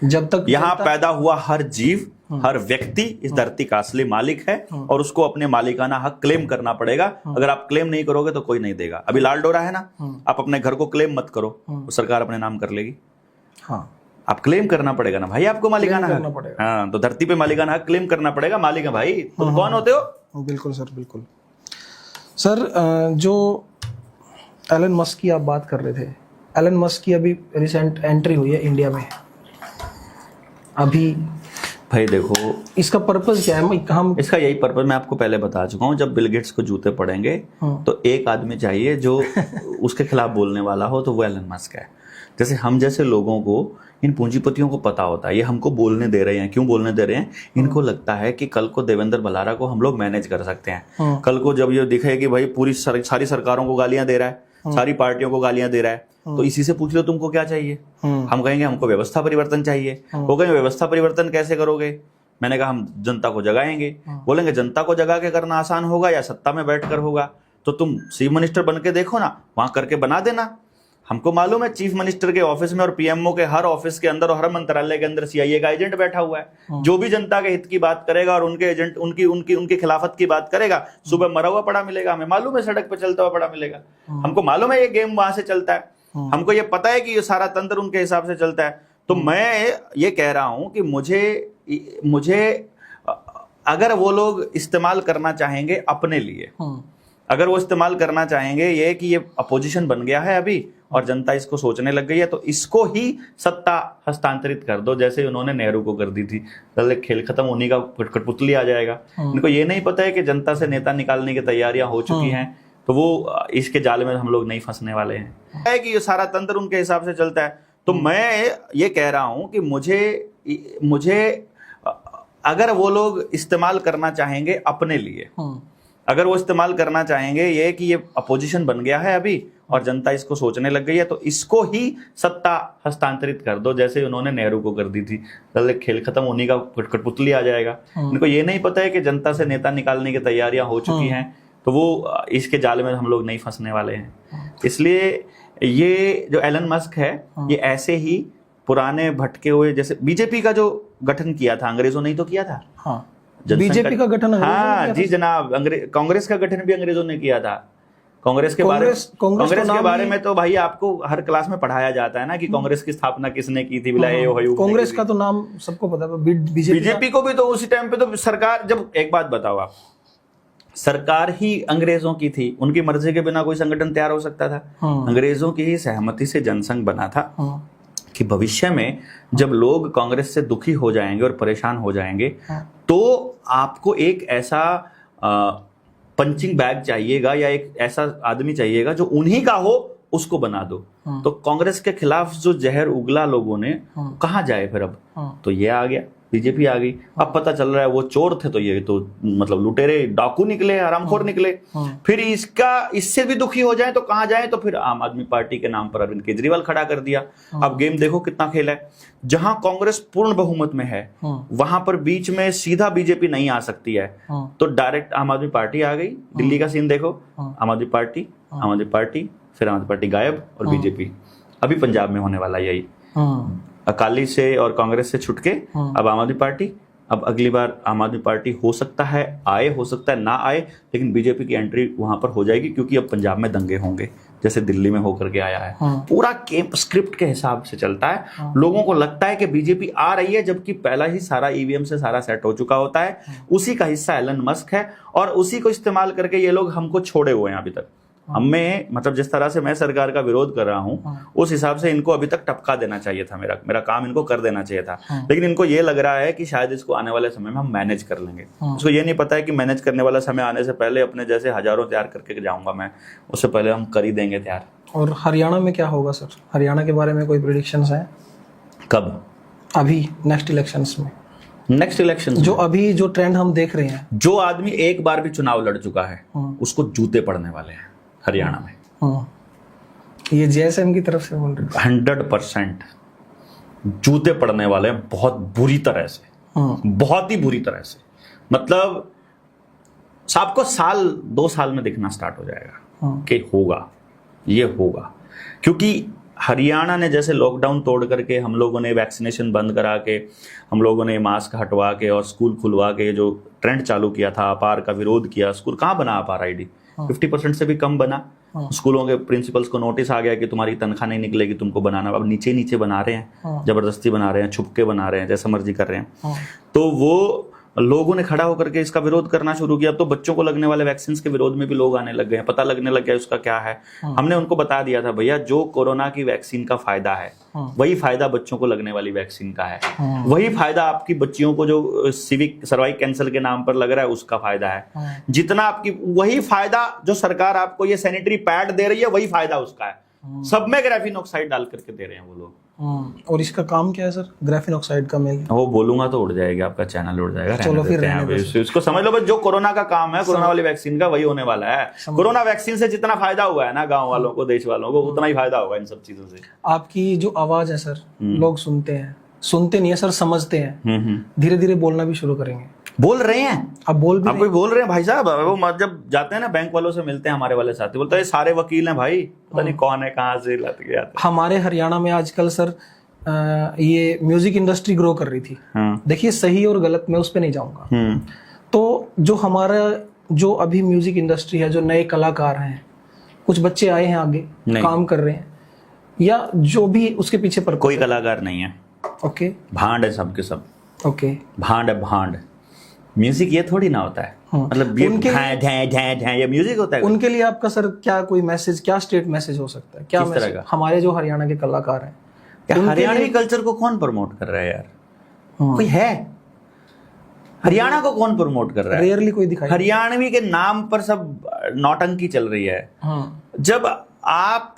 जब तक यहाँ पैदा हुआ हर जीव, हर व्यक्ति इस धरती का असली मालिक है और उसको अपने मालिकाना हक क्लेम करना पड़ेगा। अगर आप क्लेम नहीं करोगे तो कोई नहीं देगा। अभी लाल डोरा है ना, आप अपने घर को क्लेम मत करो, तो सरकार अपने नाम कर लेगी। हाँ, आप क्लेम करना पड़ेगा ना भाई, आपको मालिकाना करना हक। पड़ेगा। हाँ, तो धरती पे मालिकाना हक क्लेम करना पड़ेगा। मालिक है भाई, तुम कौन होते हो? बिल्कुल सर, बिल्कुल सर। जो एलन मस्क की आप बात कर रहे थे, एलन मस्क की अभी रिसेंट एंट्री हुई है इंडिया में। अभी भाई देखो, इसका पर्पस क्या है? हम इसका यही पर्पस मैं आपको पहले बता चुका हूँ। जब बिल गेट्स को जूते पड़ेंगे तो एक आदमी चाहिए जो उसके खिलाफ बोलने वाला हो, तो वो एलन मस्क है। जैसे हम जैसे लोगों को, इन पूंजीपतियों को पता होता है ये हमको बोलने दे रहे हैं। क्यों बोलने दे रहे हैं? इनको लगता है कि कल को देवेंद्र भलारा को हम लोग मैनेज कर सकते हैं। कल को जब ये दिखे कि भाई पूरी सारी सरकारों को गालियां दे रहा है, सारी पार्टियों को गालियां दे रहा है, तो इसी से पूछ लो तुमको क्या चाहिए। हम कहेंगे हमको व्यवस्था परिवर्तन चाहिए। वो कहेंगे व्यवस्था परिवर्तन कैसे करोगे? मैंने कहा हम जनता को जगाएंगे। बोलेंगे जनता को जगा के करना आसान होगा या सत्ता में बैठकर होगा? तो तुम चीफ मिनिस्टर बन के देखो ना, वहां करके बना देना। हमको मालूम है चीफ मिनिस्टर के ऑफिस में और पीएमओ के हर ऑफिस के अंदर और हर मंत्रालय के अंदर सीआईए का एजेंट बैठा हुआ है। जो भी जनता के हित की बात करेगा और उनके एजेंट उनकी खिलाफत की बात करेगा, सुबह मरा हुआ पड़ा मिलेगा। हमें मालूम है सड़क पे चलता हुआ पड़ा मिलेगा। हमको मालूम है ये गेम वहां से चलता है। हमको ये पता है कि ये सारा तंत्र उनके हिसाब से चलता है। तो मैं ये कह रहा हूं कि मुझे अगर वो लोग इस्तेमाल करना चाहेंगे अपने लिए, अगर वो इस्तेमाल करना चाहेंगे ये कि ये अपोजिशन बन गया है अभी और जनता इसको सोचने लग गई है, तो इसको ही सत्ता हस्तांतरित कर दो, जैसे उन्होंने नेहरू को कर दी थी। पहले खेल खत्म, उन्हीं का कठपुतली आ जाएगा। इनको ये नहीं पता है कि जनता से नेता निकालने की तैयारियां हो चुकी हैं, तो वो इसके जाल में हम लोग नहीं फंसने वाले हैं। है कि ये सारा तंत्र उनके हिसाब से चलता है। तो मैं ये कह रहा हूं कि मुझे अगर वो लोग इस्तेमाल करना चाहेंगे अपने लिए, अगर वो इस्तेमाल करना चाहेंगे ये कि ये अपोजिशन बन गया है अभी और जनता इसको सोचने लग गई है, तो इसको ही सत्ता हस्तांतरित कर दो, जैसे उन्होंने नेहरू को कर दी थी। पहले खेल खत्म, उन्हीं का कठपुतली आ जाएगा। इनको ये नहीं पता है कि जनता से नेता निकालने की तैयारियां हो चुकी हैं, तो वो इसके जाल में हम लोग नहीं फंसने वाले हैं। इसलिए ये जो एलन मस्क है, ये ऐसे ही पुराने भटके हुए, जैसे बीजेपी का जो गठन किया था अंग्रेजों ने ही तो किया था। बीजेपी का गठन हाँ जी जनाब, कांग्रेस का गठन भी अंग्रेजों ने किया था। कांग्रेस के बारे में तो भाई आपको हर क्लास में पढ़ाया जाता है ना कि कांग्रेस की स्थापना किसने की थी। कांग्रेस का तो नाम सबको पता है, बीजेपी को भी तो उसी टाइम पे तो सरकार, जब एक बात बताओ आप, सरकार ही अंग्रेजों की थी, उनकी मर्जी के बिना कोई संगठन तैयार हो सकता था? अंग्रेजों की ही सहमति से जनसंघ बना था कि भविष्य में जब लोग कांग्रेस से दुखी हो जाएंगे और परेशान हो जाएंगे, तो आपको एक ऐसा पंचिंग बैग चाहिएगा या एक ऐसा आदमी चाहिएगा जो उन्हीं का हो, उसको बना दो। तो कांग्रेस के खिलाफ जो जहर उगला लोगों ने, कहाँ जाए फिर अब? तो ये आ गया, बीजेपी आ गई। अब पता चल रहा है वो चोर थे तो ये तो मतलब लुटेरे डाकू निकले, हरामखोर निकले। फिर इससे भी दुखी हो जाए तो कहां जाए? तो फिर आम आदमी पार्टी के नाम पर अरविंद केजरीवाल खड़ा कर दिया। अब गेम देखो कितना खेल है। जहां कांग्रेस पूर्ण बहुमत में है वहां पर बीच में सीधा बीजेपी नहीं आ सकती है, तो डायरेक्ट आम आदमी पार्टी आ गई। दिल्ली का सीन देखो, आम आदमी पार्टी, फिर आम आदमी पार्टी गायब और बीजेपी। अभी पंजाब में होने वाला यही, अकाली से और कांग्रेस से छुटके अब आम आदमी पार्टी। अब अगली बार आम आदमी पार्टी हो सकता है आए, हो सकता है ना आए, लेकिन बीजेपी की एंट्री वहां पर हो जाएगी, क्योंकि अब पंजाब में दंगे होंगे जैसे दिल्ली में होकर के आया है। पूरा स्क्रिप्ट के हिसाब से चलता है। लोगों को लगता है कि बीजेपी आ रही है, जबकि पहला ही सारा ईवीएम से सारा सेट हो चुका होता है। उसी का हिस्सा एलन मस्क है और उसी को इस्तेमाल करके ये लोग हमको छोड़े हुए हैं अभी तक। हमें मतलब जिस तरह से मैं सरकार का विरोध कर रहा हूं, उस हिसाब से इनको अभी तक टपका देना चाहिए था। मेरा काम इनको कर देना चाहिए था। लेकिन इनको ये लग रहा है कि शायद इसको आने वाले समय में हम मैनेज कर लेंगे। उसको ये नहीं पता है कि मैनेज करने वाला समय आने से पहले अपने जैसे हजारों तैयार करके जाऊंगा मैं, उससे पहले हम कर ही देंगे तैयार। और हरियाणा में क्या होगा सर? हरियाणा के बारे में कोई प्रेडिक्शंस है? कब? अभी नेक्स्ट इलेक्शंस में। नेक्स्ट इलेक्शन जो अभी जो ट्रेंड हम देख रहे हैं, जो आदमी एक बार भी चुनाव लड़ चुका है उसको जूते पड़ने वाले हैं हरियाणा में। ये जेएसएम की तरफ से बोल रहे हैं। 100% जूते पड़ने वाले हैं, बहुत बुरी तरह से, बहुत ही बुरी तरह से। मतलब आपको साल 2 साल में दिखना स्टार्ट हो जाएगा कि होगा, ये होगा। क्योंकि हरियाणा ने जैसे लॉकडाउन तोड़ करके, हम लोगों ने वैक्सीनेशन बंद करा के, हम लोगों ने मास्क हटवा के और स्कूल खुलवा के जो ट्रेंड चालू किया था, अपार का विरोध किया, स्कूल कहाँ बना अपार आईडी? 50% से भी कम बना। स्कूलों के प्रिंसिपल्स को नोटिस आ गया कि तुम्हारी तनख्वाह नहीं निकलेगी, तुमको बनाना। अब नीचे नीचे बना रहे हैं, जबरदस्ती बना रहे हैं, छुप के बना रहे हैं, जैसा मर्जी कर रहे हैं। तो वो लोगों ने खड़ा होकर के इसका विरोध करना शुरू किया। अब तो बच्चों को लगने वाले वैक्सीन के विरोध में भी लोग आने लग गए हैं, पता लगने लग गया उसका क्या है। हमने उनको बता दिया था, भैया जो कोरोना की वैक्सीन का फायदा है वही फायदा बच्चों को लगने वाली वैक्सीन का है, वही फायदा आपकी बच्चियों को जो सिविक सर्वाइक कैंसर के नाम पर लग रहा है उसका फायदा है, जितना आपकी, वही फायदा जो सरकार आपको ये सैनिटरी पैड दे रही है वही फायदा उसका है। सब में ग्राफीन ऑक्साइड डाल करके दे रहे हैं वो लोग। और इसका काम क्या है सर, ग्राफीन ऑक्साइड का मिल? वो बोलूंगा तो उड़ जाएगा, आपका चैनल उड़ जाएगा। चलो फिर इसको समझ लो, बस जो कोरोना का काम है, कोरोना वाली वैक्सीन का, वही होने वाला है। कोरोना वैक्सीन से जितना फायदा हुआ है ना गांव वालों को, देश वालों को, उतना ही फायदा होगा इन सब चीजों से। आपकी जो आवाज है सर, लोग सुनते नहीं है सर, समझते हैं। धीरे धीरे बोलना भी शुरू करेंगे। बोल रहे हैं, अब बोल रहे हैं भाई साहब। वो जब जाते हैं ना बैंक वालों से मिलते हैं, हमारे वाले साथी बोलते हैं सारे वकील हैं भाई, पता नहीं कौन है, कहाँ से लग गया। हमारे हरियाणा में आजकल सर ये म्यूजिक इंडस्ट्री ग्रो कर रही थी। देखिए सही और गलत मैं उस पर नहीं जाऊंगा। तो जो हमारा जो अभी म्यूजिक इंडस्ट्री है, जो नए कलाकार हैं, कुछ बच्चे आए हैं आगे काम कर रहे हैं, या जो भी उसके पीछे पर कोई कलाकार नहीं है। ओके, भांड है सबके सब। ओके, भांड है भांड। म्यूजिक ये थोड़ी ना होता है। मतलब ये ये म्यूजिक होता है। उनके लिए आपका सर क्या कोई मैसेज, क्या स्टेट मैसेज हो सकता है, क्या मैसेज हमारे जो हरियाणा के कलाकार हैं? हरियाणवी कल्चर को कौन प्रमोट कर रहा है यार? कोई है? हरियाणा को कौन प्रमोट कर रहा है? रेयरली कोई दिखाई। हरियाणवी के नाम पर सब नौटंकी चल रही है। जब आप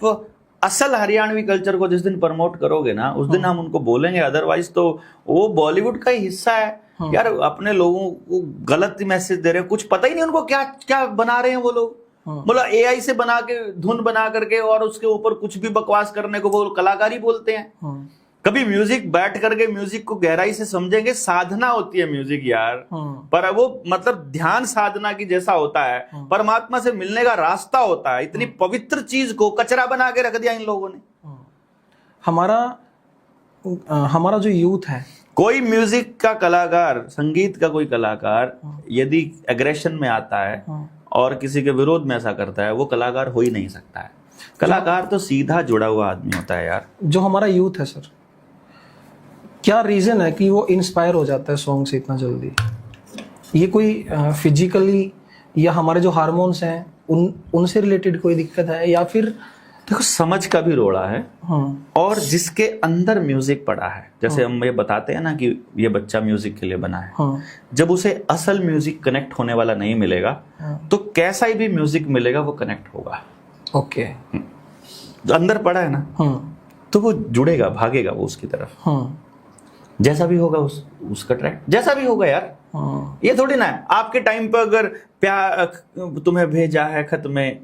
असल हरियाणवी कल्चर को जिस दिन प्रमोट करोगे ना, उस दिन हम उनको बोलेंगे, अदरवाइज तो वो बॉलीवुड का ही हिस्सा है। यार अपने लोगों को गलत मैसेज दे रहे हैं, कुछ पता ही नहीं उनको क्या क्या बना रहे हैं वो लोग। बोला एआई से बना के, धुन बना करके, और उसके ऊपर कुछ भी बकवास करने को वो कलाकारी बोलते हैं। कभी म्यूजिक बैठ करके म्यूजिक को गहराई से समझेंगे, साधना होती है म्यूजिक यार। पर वो मतलब ध्यान साधना की जैसा होता है, परमात्मा से मिलने का रास्ता होता है। इतनी पवित्र चीज को कचरा बना के रख दिया इन लोगों ने। हमारा जो यूथ है, कोई म्यूजिक का कलाकार, संगीत का कोई कलाकार यदि एग्रेशन में आता है और किसी के विरोध में ऐसा करता है, वो कलाकार हो ही नहीं सकता है। कलाकार तो सीधा जुड़ा हुआ आदमी होता है यार। जो हमारा यूथ है सर, क्या रीजन है कि वो इंस्पायर हो जाता है सॉन्ग से इतना जल्दी? ये कोई फिजिकली या हमारे जो हार्मोन्स हैं उनसे रिलेटेड कोई दिक्कत है, या फिर देखो समझ का भी रोड़ा है। और जिसके अंदर म्यूजिक पड़ा है, जैसे हम ये बताते हैं ना कि ये बच्चा म्यूजिक के लिए बना है, जब उसे असल म्यूजिक कनेक्ट होने वाला नहीं मिलेगा, तो कैसा ही भी म्यूजिक मिलेगा वो कनेक्ट होगा। ओके, जो अंदर पड़ा है ना, तो वो जुड़ेगा, भागेगा वो उसकी तरफ। जैसा भी होगा उसका ट्रैक जैसा भी होगा यार। ये थोड़ी ना है आपके टाइम पर अगर प्यार तुम्हें भेजा है खत में,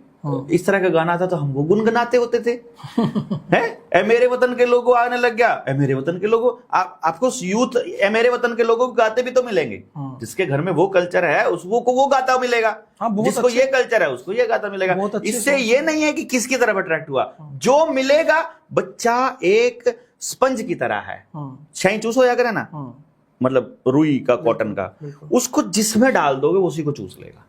इस तरह का गाना था तो हम वो गुनगुनाते होते थे। हैं? ए मेरे वतन के लोगों आने लग गया, ए मेरे वतन के लोगों। आपको यूथ ए मेरे वतन के लोगों गाते भी तो मिलेंगे। जिसके घर में वो कल्चर है उसको को वो गाता मिलेगा, जिसको ये कल्चर है उसको ये गाता मिलेगा। इससे ये नहीं है कि किसकी तरफ अट्रैक्ट हुआ, जो मिलेगा। बच्चा एक स्पंज की तरह है, छई चूस हो जाकर है ना, मतलब रुई का, कॉटन का, उसको जिसमें डाल दोगे उसी को चूस लेगा।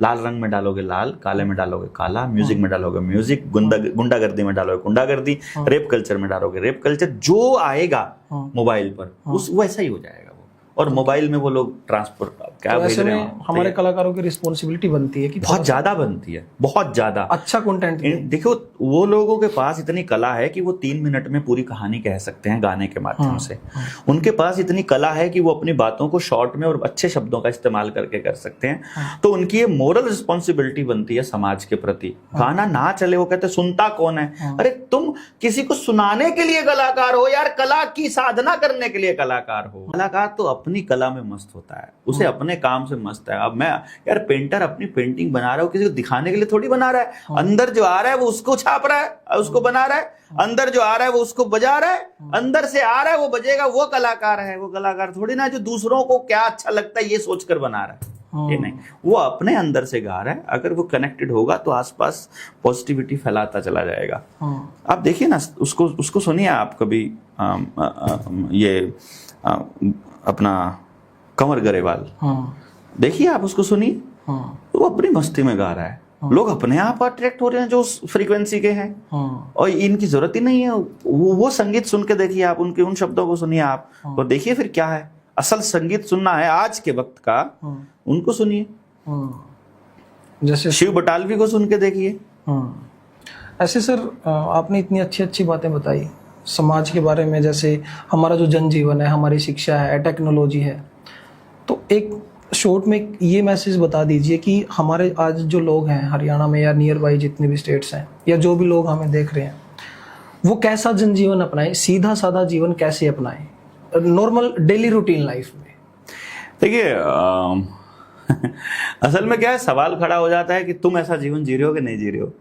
लाल रंग में डालोगे लाल, काले में डालोगे काला, म्यूजिक में डालोगे म्यूजिक, गुंडागर्दी में डालोगे गुंडागर्दी, रेप कल्चर में डालोगे रेप कल्चर। जो आएगा मोबाइल पर उस वैसा ही हो जाएगा वो। और मोबाइल में वो लोग ट्रांसफर क्या भेज रहे हैं। हमारे कलाकारों की रिस्पॉन्सिबिलिटी बनती है कि बहुत ज्यादा बनती है, बहुत ज्यादा अच्छा कंटेंट। देखो वो लोगों के पास इतनी कला है कि वो 3 मिनट में पूरी कहानी कह सकते हैं गाने के माध्यम से। उनके पास इतनी कला है कि वो अपनी बातों को शॉर्ट में और अच्छे शब्दों का इस्तेमाल करके कर सकते हैं। तो उनकी ये मोरल रिस्पॉन्सिबिलिटी बनती है समाज के प्रति। गाना ना चले वो कहते सुनता कौन है? अरे तुम किसी को सुनाने के लिए कलाकार हो यार, कला की साधना करने के लिए कलाकार हो। कलाकार तो अपनी कला में मस्त होता है, उसे अपने काम से मस्त है। अब मैं यार पेंटर अपनी पेंटिंग बना रहा हूँ, किसी को दिखाने के लिए थोड़ी बना रहा है। अंदर जो आ रहा है वो उसको छाप रहा है, उसको बना रहा है। अंदर जो आ रहा है वो उसको बजा रहा है, अंदर से आ रहा है वो बजेगा, वो कलाकार है। वो कलाकार थोड़ी ना जो दूसरों को क्या अच्छा लगता है ये सोचकर बना रहा है। ये नहीं, वो अपने अंदर से गा रहा है। अगर वो कनेक्टेड होगा तो आसपास पॉजिटिविटी फैलाता चला जाएगा। आप देखिए ना, उसको सुनिए आप कभी, अपना कंवर ग्रेवाल, देखिए आप उसको सुनिए, वो अपनी मस्ती में गा रहा है, लोग अपने आप अट्रैक्ट हो रहे हैं जो उस फ्रीक्वेंसी के हैं, और इनकी जरूरत ही नहीं है। वो संगीत सुन के देखिए आप, उनके उन शब्दों को सुनिए आप, और देखिए फिर क्या है। असल संगीत सुनना है आज के वक्त का, उनको सुनिए। जैसे शिव बटालवी को सुन के देखिए। ऐसे सर आपने इतनी अच्छी अच्छी बातें बताई समाज के बारे में, जैसे हमारा जो जनजीवन है, हमारी शिक्षा है, टेक्नोलॉजी है, तो एक शॉर्ट में ये मैसेज बता दीजिए कि हमारे आज जो लोग हैं हरियाणा में या नियर बाई जितने भी स्टेट्स हैं, या जो भी लोग हमें देख रहे हैं, वो कैसा जनजीवन अपनाएं, सीधा साधा जीवन कैसे अपनाएं नॉर्मल डेली रूटीन लाइफ में। देखिए असल में क्या है, सवाल खड़ा हो जाता है कि तुम ऐसा जीवन जी रहे हो कि नहीं जी रहे हो।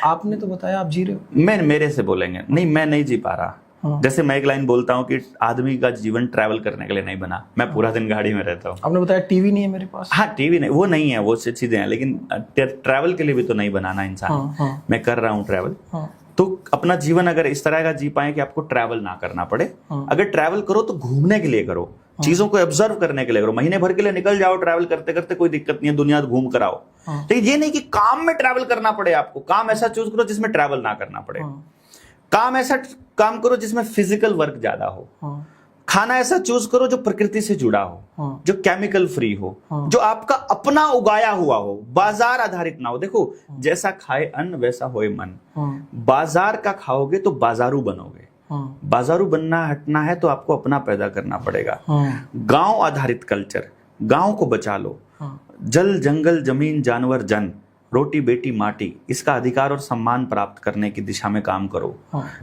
आपने तो बताया आप जी रहे हो। मेरे से बोलेंगे नहीं, मैं नहीं जी पा रहा। जैसे मैं एक लाइन बोलता हूँ कि आदमी का जीवन ट्रैवल करने के लिए नहीं बना, मैं पूरा दिन गाड़ी में रहता हूँ। आपने बताया टीवी नहीं है मेरे पास। हाँ, टीवी नहीं, वो नहीं है, वो चीजें हैं, लेकिन ट्रैवल के लिए भी तो नहीं बनाना इंसान। मैं कर रहा हूँ ट्रैवल। तो अपना जीवन अगर इस तरह का जी पाए कि आपको ट्रैवल ना करना पड़े। अगर ट्रैवल करो तो घूमने के लिए करो, चीजों को ऑब्जर्व करने के लिए करो। महीने भर के लिए निकल जाओ ट्रैवल करते करते, कोई दिक्कत नहीं है, दुनिया घूम कर आओ। लेकिन ये नहीं कि काम में ट्रैवल करना पड़े आपको। काम ऐसा चूज करो जिसमें ट्रैवल ना करना पड़े। काम ऐसा काम करो जिसमें फिजिकल वर्क ज्यादा हो। खाना ऐसा चूज करो जो प्रकृति से जुड़ा हो, जो केमिकल फ्री हो, जो आपका अपना उगाया हुआ हो, बाजार आधारित ना हो। देखो, जैसा खाए अन्न वैसा होए मन। बाजार का खाओगे तो बाजारू बनोगे। बाजारू बनना हटना है तो आपको अपना पैदा करना पड़ेगा। गांव आधारित कल्चर, गांव को बचा लो। जल जंगल जमीन जानवर जन, रोटी बेटी माटी, इसका अधिकार और सम्मान प्राप्त करने की दिशा में काम करो।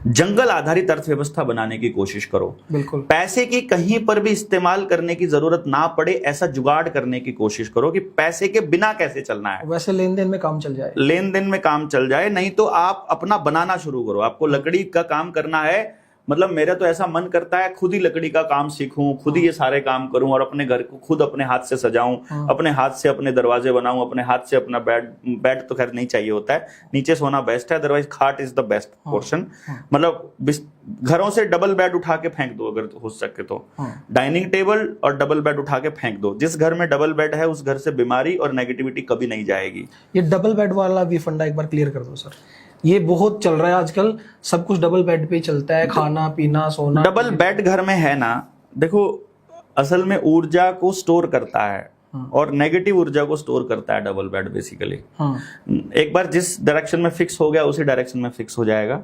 जंगल आधारित अर्थव्यवस्था बनाने की कोशिश करो। बिल्कुल। पैसे की कहीं पर भी इस्तेमाल करने की जरूरत ना पड़े, ऐसा जुगाड़ करने की कोशिश करो कि पैसे के बिना कैसे चलना है। वैसे लेन देन में काम चल जाए, लेन देन में काम चल जाए, नहीं तो आप अपना बनाना शुरू करो। आपको लकड़ी का काम करना है, मतलब मेरा तो ऐसा मन करता है खुद ही लकड़ी का काम सीखूं, खुद ही ये सारे काम करूं, और अपने घर को खुद अपने हाथ से सजाऊं, अपने हाथ से अपने दरवाजे बनाऊं, अपने हाथ से अपना बेड तो खैर नहीं चाहिए होता है, नीचे सोना बेस्ट है, अदरवाइज खाट इज द बेस्ट पोर्शन। मतलब घरों से डबल बेड उठा के फेंक दो अगर हो सके तो। डाइनिंग टेबल और डबल बेड उठा के फेंक दो। जिस घर में डबल बेड है उस घर से बीमारी और नेगेटिविटी कभी नहीं जाएगी। ये डबल बेड वाला भी फंडा एक बार क्लियर कर दो सर, ये बहुत चल रहा है आजकल, सब कुछ डबल बेड पे ही चलता है, खाना पीना सोना। डबल बेड घर में है ना, देखो असल में ऊर्जा को स्टोर करता है और नेगेटिव ऊर्जा को स्टोर करता है डबल बेड बेसिकली। एक बार जिस डायरेक्शन में फिक्स हो गया उसी डायरेक्शन में फिक्स हो जाएगा।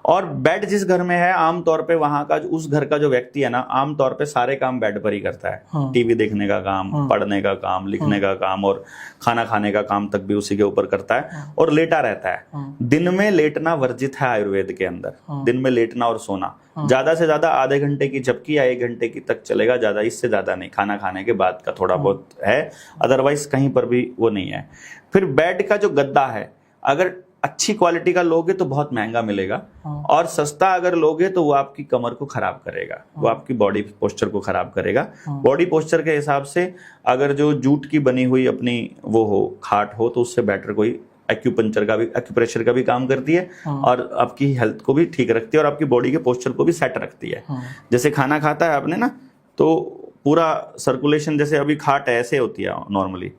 और बेड जिस घर में है, आमतौर पे वहां का उस घर का जो व्यक्ति है ना, आमतौर पे सारे काम बेड पर ही करता है। टीवी देखने का काम, पढ़ने का काम, लिखने का काम, और खाना खाने का काम तक भी उसी के ऊपर करता है, और लेटा रहता है। दिन में लेटना वर्जित है आयुर्वेद के अंदर, दिन में लेटना और सोना। ज्यादा से ज्यादा आधे घंटे की झपकी या 1 घंटे की तक चलेगा, ज्यादा इससे ज्यादा नहीं। खाना खाने के बाद का थोड़ा बहुत है, अदरवाइज कहीं पर भी वो नहीं है। फिर बेड का जो गद्दा है, अगर अच्छी क्वालिटी का लोगे तो बहुत महंगा मिलेगा, और सस्ता अगर लोगे तो वो आपकी कमर को खराब करेगा, वो आपकी बॉडी पोस्चर को खराब करेगा। बॉडी पोस्चर के हिसाब से अगर जो जूट की बनी हुई अपनी वो हो, खाट हो, तो उससे बेटर कोई एक्यूपंचर का भी, एक्यूप्रेशर का भी काम करती है, और आपकी हेल्थ को भी ठीक रखती है और आपकी बॉडी के पोस्चर को भी सेट रखती है। जैसे खाना खाता है आपने ना, तो पूरा सर्कुलेशन, जैसे अभी खाट ऐसे होती है नॉर्मली,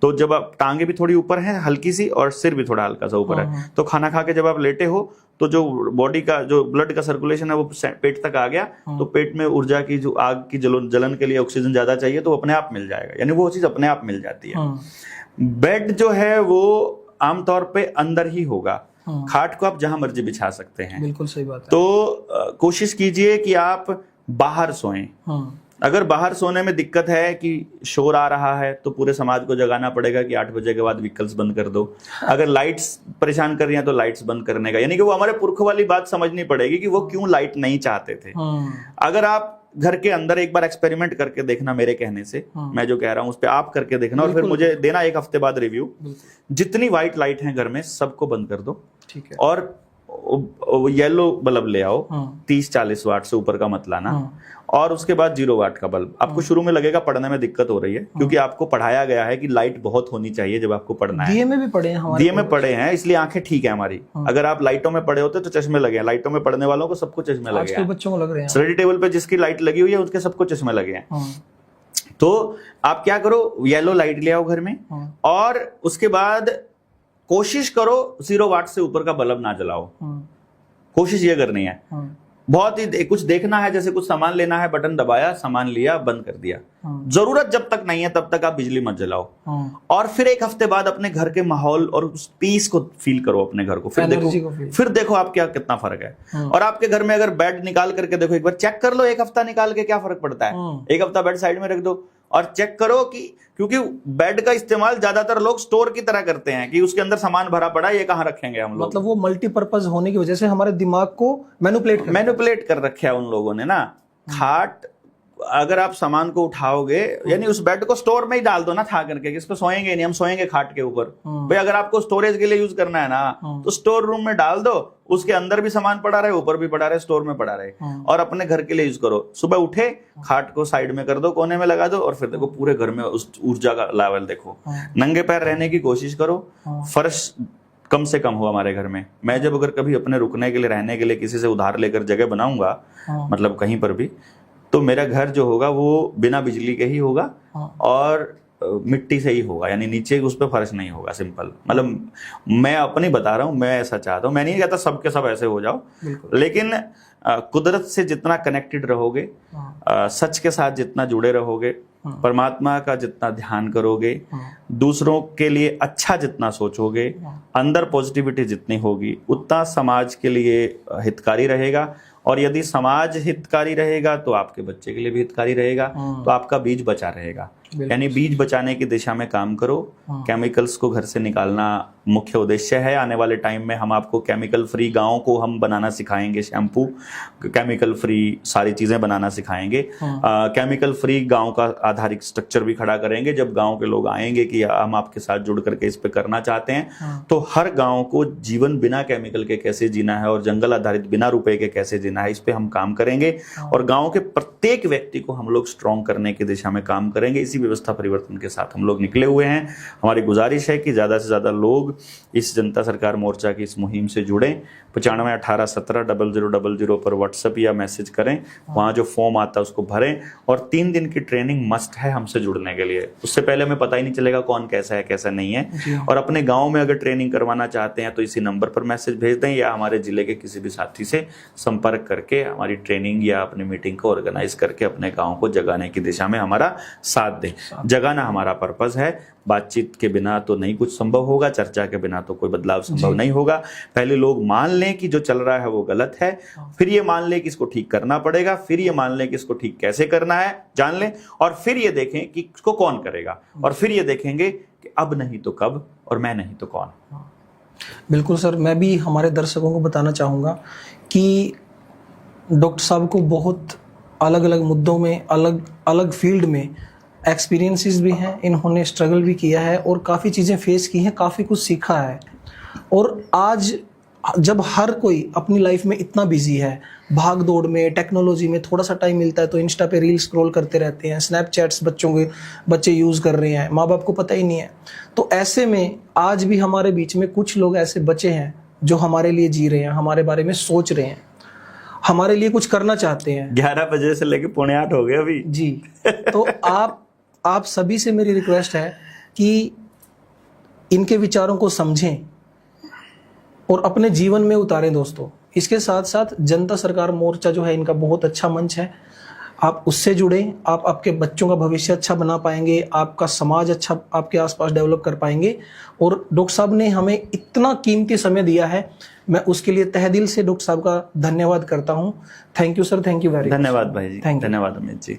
तो जब आप टांगे भी थोड़ी ऊपर है हल्की सी, और सिर भी थोड़ा हल्का सा ऊपर है, तो खाना खा के जब आप लेटे हो तो जो बॉडी का जो ब्लड का सर्कुलेशन है वो पेट तक आ गया, तो पेट में ऊर्जा की जो आग की जलन के लिए ऑक्सीजन ज्यादा चाहिए, तो अपने आप मिल जाएगा, यानी वो चीज अपने आप मिल जाती है। बेड जो है वो आमतौर पे अंदर ही होगा। खाट को आप जहां मर्जी बिछा सकते हैं। बिल्कुल सही बात है। तो कोशिश कीजिए कि आप बाहर सोएं। अगर बाहर सोने में दिक्कत है कि शोर आ रहा है, तो पूरे समाज को जगाना पड़ेगा कि 8 बजे के बाद व्हीकल्स बंद कर दो। अगर लाइट्स परेशान कर रही हैं तो लाइट्स बंद करने का, यानी कि वो हमारे पुरखों वाली बात समझनी पड़ेगी कि वो क्यों लाइट नहीं चाहते थे। अगर आप घर के अंदर एक बार एक्सपेरिमेंट करके देखना, मेरे कहने से, मैं जो कह रहा हूं उस पर आप करके देखना, और फिर मुझे देना 1 हफ्ते बाद रिव्यू। जितनी व्हाइट लाइट है घर में सबको बंद कर दो, ठीक है, और येलो बल्ब ले आओ, 30-40 वाट से ऊपर का मत लाना, और उसके बाद 0 वाट का बल्ब। आपको शुरू में लगेगा पढ़ने में दिक्कत हो रही है, क्योंकि आपको पढ़ाया गया है कि लाइट बहुत होनी चाहिए जब आपको पढ़ना है। दिए में भी पढ़े हैं, दिए में पढ़े हैं, इसलिए आंखें ठीक है हमारी। अगर आप लाइटों में पढ़े होते तो चश्मे लगे हैं। लाइटों में पढ़ने वालों को सबको चश्मे लगे हैं, बच्चों को लग रहे हैं। स्टडी टेबल पे जिसकी लाइट लगी हुई है उसके सबको चश्मे लगे हैं। तो आप क्या करो, येलो लाइट ले आओ घर में, और उसके बाद कोशिश करो 0 वाट से ऊपर का बल्ब ना जलाओ। कोशिश ये करनी है। बहुत ही कुछ देखना है, जैसे कुछ सामान लेना है, बटन दबाया, सामान लिया, बंद कर दिया। जरूरत जब तक नहीं है तब तक आप बिजली मत जलाओ। और फिर 1 हफ्ते बाद अपने घर के माहौल और उस पीस को फील करो अपने घर को। फिर देखो आप कितना फर्क है। और आपके घर में अगर बेड निकाल करके देखो, एक बार चेक कर लो 1 हफ्ता निकाल के क्या फर्क पड़ता है। 1 हफ्ता बेड साइड में रख दो और चेक करो कि, क्योंकि बेड का इस्तेमाल ज्यादातर लोग स्टोर की तरह करते हैं कि उसके अंदर सामान भरा पड़ा है, ये कहाँ रखेंगे हम लोग। मतलब वो मल्टीपर्पज होने की वजह से हमारे दिमाग को मैनिपुलेट कर रखा है उन लोगों ने ना। खाट, अगर आप सामान को उठाओगे, यानी उस बेड को स्टोर में ही डाल दो ना, था करके, इस पे सोएंगे नहीं, हम सोएंगे खाट के ऊपर। भाई अगर आपको स्टोरेज के लिए यूज करना है ना, तो स्टोर रूम में डाल दो, उसके अंदर भी सामान पड़ा रहे, ऊपर भी पड़ा रहे, स्टोर में पड़ा रहे, और अपने घर के लिए यूज करो। सुबह उठे, खाट को साइड में कर दो, कोने में लगा दो, और फिर देखो पूरे घर में उस ऊर्जा का लेवल देखो। नंगे पैर रहने की कोशिश करो, फर्श कम से कम हो हमारे घर में। मैं जब अगर कभी अपने रुकने के लिए, रहने के लिए किसी से उधार लेकर जगह बनाऊंगा, मतलब कहीं पर भी, तो मेरा घर जो होगा वो बिना बिजली के ही होगा, और मिट्टी से ही होगा, यानी नीचे उस पर फर्श नहीं होगा। सिंपल, मतलब मैं अपनी बता रहा हूँ, मैं ऐसा चाहता हूँ। मैं नहीं कहता सबके सब ऐसे हो जाओ, लेकिन कुदरत से जितना कनेक्टेड रहोगे, सच के साथ जितना जुड़े रहोगे, परमात्मा का जितना ध्यान करोगे, दूसरों के लिए अच्छा जितना सोचोगे, अंदर पॉजिटिविटी जितनी होगी, उतना समाज के लिए हितकारी रहेगा। और यदि समाज हितकारी रहेगा तो आपके बच्चे के लिए भी हितकारी रहेगा, तो आपका बीज बचा रहेगा। यानी बीज बचाने की दिशा में काम करो। केमिकल्स को घर से निकालना मुख्य उद्देश्य है। आने वाले टाइम में हम आपको केमिकल फ्री गांव को हम बनाना सिखाएंगे, शैम्पू केमिकल फ्री सारी चीजें बनाना सिखाएंगे। केमिकल फ्री गांव का आधारित स्ट्रक्चर भी खड़ा करेंगे। जब गांव के लोग आएंगे कि हम आपके साथ जुड़ करके इस पे करना चाहते हैं, तो हर गांव को जीवन बिना केमिकल के कैसे जीना है और जंगल आधारित बिना रुपए के कैसे जीना है, इस पे हम काम करेंगे। और गांव के प्रत्येक व्यक्ति को हम लोग स्ट्रॉन्ग करने की दिशा में काम करेंगे। इसी व्यवस्था परिवर्तन के साथ हम लोग निकले हुए हैं। हमारी गुजारिश है कि ज्यादा से ज्यादा लोग इस जनता सरकार मोर्चा की इस मुहिम से जुड़ें। 95 18 17 0000 पर व्हाट्सएप या मैसेज करें, वहां जो फॉर्म आता है उसको भरें। और 3 दिन की ट्रेनिंग मस्ट है हमसे जुड़ने के लिए। उससे पहले हमें पता ही नहीं चलेगा कौन कैसा है कैसा नहीं है। और अपने गांव में अगर ट्रेनिंग करवाना चाहते हैं तो इसी नंबर पर मैसेज भेज दें, या हमारे जिले के किसी भी साथी से संपर्क करके हमारी ट्रेनिंग या अपनी मीटिंग को ऑर्गेनाइज करके अपने गाँव को जगाने की दिशा में हमारा साथ दें। जगाना हमारा पर्पस है। बातचीत के बिना तो नहीं कुछ संभव होगा, चर्चा के बिना तो कोई बदलाव संभव नहीं होगा। पहले लोग मान लें कि जो चल रहा है वो गलत है, फिर ये मान लें कि इसको ठीक करना पड़ेगा, फिर ये मान लें कि इसको ठीक कैसे करना है जान लें, और फिर ये देखें कि इसको कौन करेगा, और फिर ये देखेंगे कि अब नहीं तो कब, और मैं नहीं तो कौन। बिल्कुल सर, मैं भी हमारे दर्शकों को बताना चाहूँगा कि डॉक्टर साहब को बहुत अलग अलग मुद्दों में, अलग अलग फील्ड में एक्सपीरियंसेस भी हैं। इन्होंने स्ट्रगल भी किया है और काफ़ी चीज़ें फेस की हैं, काफ़ी कुछ सीखा है। और आज जब हर कोई अपनी लाइफ में इतना बिजी है, भाग दौड़ में, टेक्नोलॉजी में, थोड़ा सा टाइम मिलता है तो इंस्टा पे रील स्क्रॉल करते रहते हैं, स्नैपचैट्स बच्चे यूज़ कर रहे हैं, माँ बाप को पता ही नहीं है। तो ऐसे में आज भी हमारे बीच में कुछ लोग ऐसे बचे हैं जो हमारे लिए जी रहे हैं, हमारे बारे में सोच रहे हैं, हमारे लिए कुछ करना चाहते हैं। 11 बजे से लेके 7:45 हो गए अभी जी। तो आप सभी से मेरी रिक्वेस्ट है कि इनके विचारों को समझें और अपने जीवन में उतारें दोस्तों। इसके साथ साथ जनता सरकार मोर्चा जो है, इनका बहुत अच्छा मंच है, आप उससे जुड़ें। आप आपके बच्चों का भविष्य अच्छा बना पाएंगे, आपका समाज अच्छा आपके आसपास डेवलप कर पाएंगे। और डॉक्टर साहब ने हमें इतना कीमती समय दिया है, मैं उसके लिए तहे दिल से डॉक्टर साहब का धन्यवाद करता हूँ। Thank you sir, thank you very much. धन्यवाद भाई जी, धन्यवाद अमित जी।